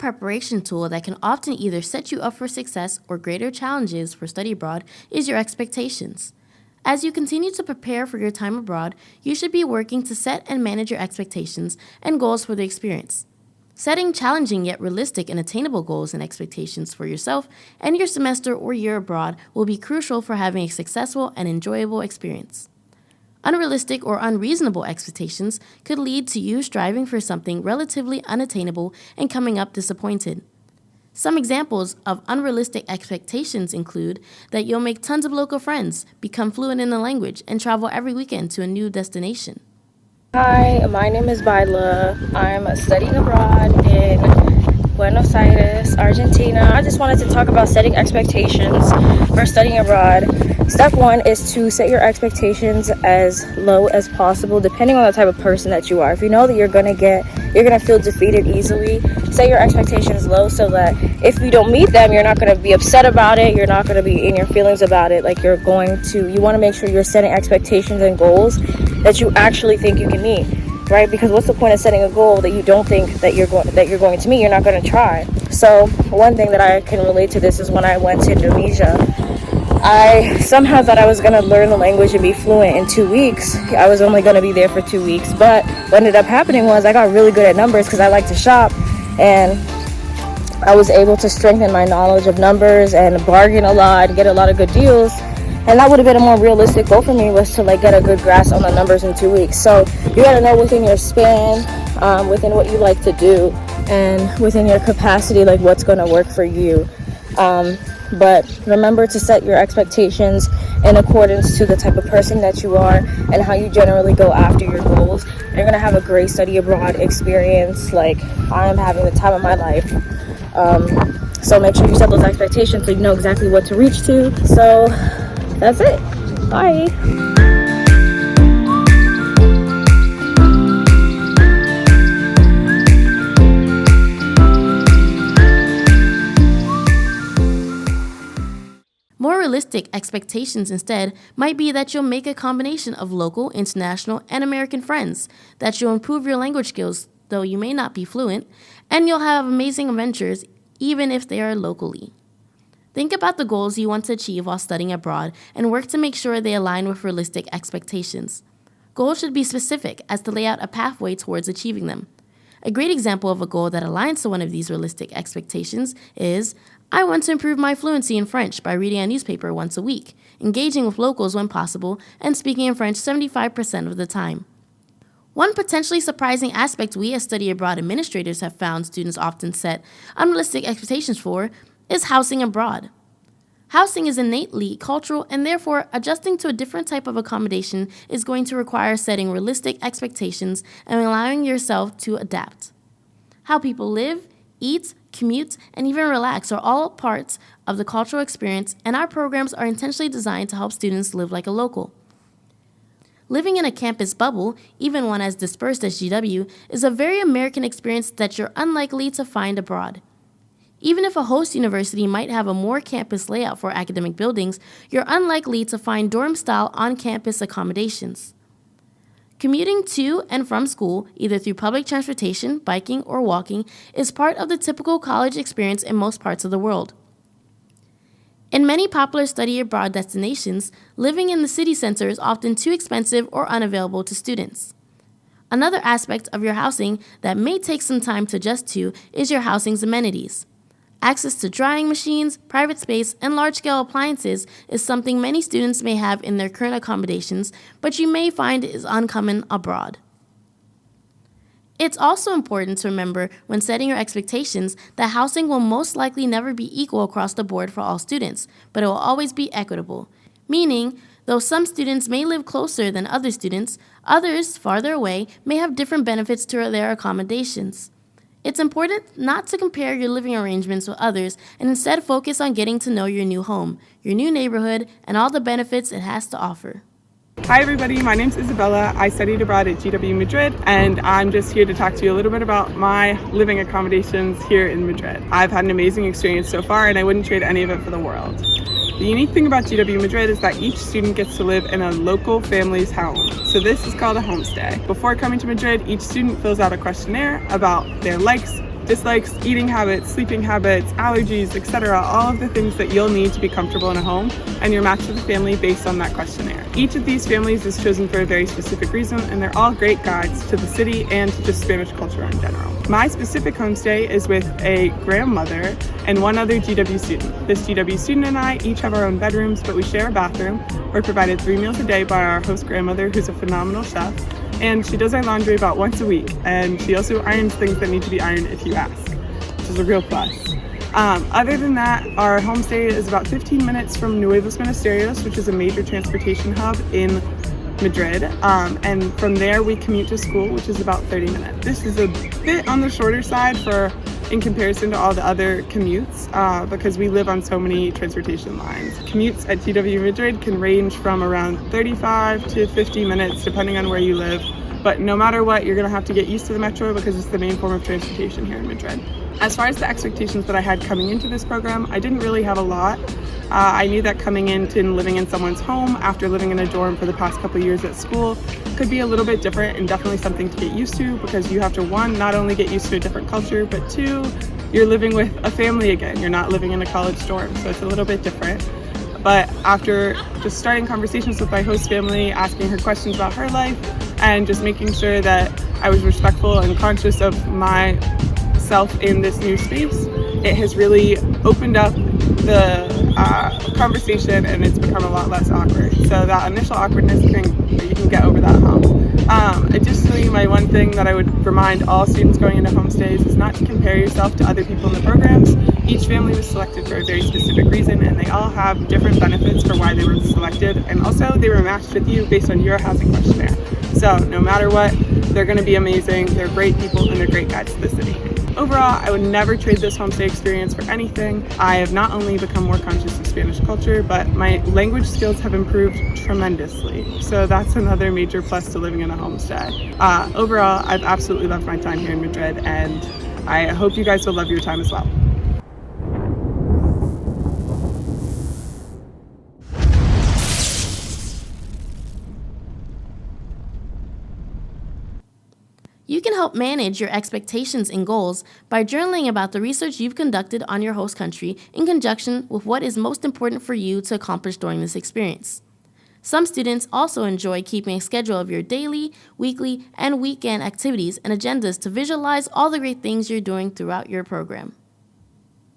preparation tool that can often either set you up for success or greater challenges for study abroad is your expectations. As you continue to prepare for your time abroad, you should be working to set and manage your expectations and goals for the experience. Setting challenging yet realistic and attainable goals and expectations for yourself and your semester or year abroad will be crucial for having a successful and enjoyable experience. Unrealistic or unreasonable expectations could lead to you striving for something relatively unattainable and coming up disappointed. Some examples of unrealistic expectations include that you'll make tons of local friends, become fluent in the language, and travel every weekend to a new destination. Hi, my name is Baila. I'm studying abroad in Buenos Aires, Argentina. I just wanted to talk about setting expectations for studying abroad. Step one is to set your expectations as low as possible, depending on the type of person that you are. If you know that you're gonna feel defeated easily, set your expectations low so that if you don't meet them, you're not gonna be upset about it. You're not gonna be in your feelings about it. You wanna make sure you're setting expectations and goals that you actually think you can meet, right? Because what's the point of setting a goal that you don't think that you're going to meet? You're not going to try. So one thing that I can relate to this is when I went to Indonesia. I somehow thought I was going to learn the language and be fluent in 2 weeks. I was only going to be there for 2 weeks, but what ended up happening was I got really good at numbers because I like to shop, and I was able to strengthen my knowledge of numbers and bargain a lot, get a lot of good deals. And that would have been a more realistic goal for me, was to get a good grasp on the numbers in 2 weeks. So you got to know within your span, within what you like to do, and within your capacity, what's going to work for you. But remember to set your expectations in accordance to the type of person that you are and how you generally go after your goals. You're going to have a great study abroad experience. I am having the time of my life. So make sure you set those expectations so you know exactly what to reach to. So that's it. Bye. More realistic expectations instead might be that you'll make a combination of local, international, and American friends, that you'll improve your language skills, though you may not be fluent, and you'll have amazing adventures even if they are locally. Think about the goals you want to achieve while studying abroad and work to make sure they align with realistic expectations. Goals should be specific as to lay out a pathway towards achieving them. A great example of a goal that aligns to one of these realistic expectations is, I want to improve my fluency in French by reading a newspaper once a week, engaging with locals when possible, and speaking in French 75% of the time. One potentially surprising aspect we as study abroad administrators have found students often set unrealistic expectations for is housing abroad. Housing is innately cultural, and therefore adjusting to a different type of accommodation is going to require setting realistic expectations and allowing yourself to adapt. How people live, eat, commute, and even relax are all parts of the cultural experience, and our programs are intentionally designed to help students live like a local. Living in a campus bubble, even one as dispersed as GW, is a very American experience that you're unlikely to find abroad. Even if a host university might have a more campus layout for academic buildings, you're unlikely to find dorm-style on-campus accommodations. Commuting to and from school, either through public transportation, biking, or walking, is part of the typical college experience in most parts of the world. In many popular study abroad destinations, living in the city center is often too expensive or unavailable to students. Another aspect of your housing that may take some time to adjust to is your housing's amenities. Access to drying machines, private space, and large-scale appliances is something many students may have in their current accommodations, but you may find is uncommon abroad. It's also important to remember when setting your expectations that housing will most likely never be equal across the board for all students, but it will always be equitable, meaning though some students may live closer than other students, others farther away may have different benefits to their accommodations. It's important not to compare your living arrangements with others and instead focus on getting to know your new home, your new neighborhood, and all the benefits it has to offer. Hi everybody, my name's Isabella. I studied abroad at GW Madrid, and I'm just here to talk to you a little bit about my living accommodations here in Madrid. I've had an amazing experience so far, and I wouldn't trade any of it for the world. The unique thing about GW Madrid is that each student gets to live in a local family's home. So this is called a homestay. Before coming to Madrid, each student fills out a questionnaire about their likes, dislikes, eating habits, sleeping habits, allergies, etc. All of the things that you'll need to be comfortable in a home, and you're matched with a family based on that questionnaire. Each of these families is chosen for a very specific reason, and they're all great guides to the city and to just Spanish culture in general. My specific homestay is with a grandmother and one other GW student. This GW student and I each have our own bedrooms, but we share a bathroom. We're provided 3 meals a day by our host grandmother, who's a phenomenal chef, and she does our laundry about once a week, and she also irons things that need to be ironed if you ask, which is a real plus. Other than that, our homestay is about 15 minutes from Nuevos Ministerios, which is a major transportation hub in Madrid, and from there we commute to school, which is about 30 minutes. This is a bit on the shorter side in comparison to all the other commutes, because we live on so many transportation lines. Commutes at GW Madrid can range from around 35 to 50 minutes depending on where you live, but no matter what, you're going to have to get used to the metro because it's the main form of transportation here in Madrid. As far as the expectations that I had coming into this program, I didn't really have a lot. I knew that coming into and living in someone's home after living in a dorm for the past couple years at school could be a little bit different and definitely something to get used to, because you have to, one, not only get used to a different culture, but two, you're living with a family again. You're not living in a college dorm, so it's a little bit different. But after just starting conversations with my host family, asking her questions about her life, and just making sure that I was respectful and conscious of myself in this new space, it has really opened up the conversation, and it's become a lot less awkward. So that initial awkwardness, you can get over that hump. Additionally, my one thing that I would remind all students going into homestays is not to compare yourself to other people in the programs. Each family was selected for a very specific reason, and they all have different benefits for why they were selected, and also they were matched with you based on your housing questionnaire. So no matter what, they're going to be amazing, they're great people, and they're great guides to the city. Overall, I would never trade this homestay experience for anything. I have not only become more conscious of Spanish culture, but my language skills have improved tremendously. So that's another major plus to living in a homestay. Overall, I've absolutely loved my time here in Madrid, and I hope you guys will love your time as well. You can help manage your expectations and goals by journaling about the research you've conducted on your host country in conjunction with what is most important for you to accomplish during this experience. Some students also enjoy keeping a schedule of your daily, weekly, and weekend activities and agendas to visualize all the great things you're doing throughout your program.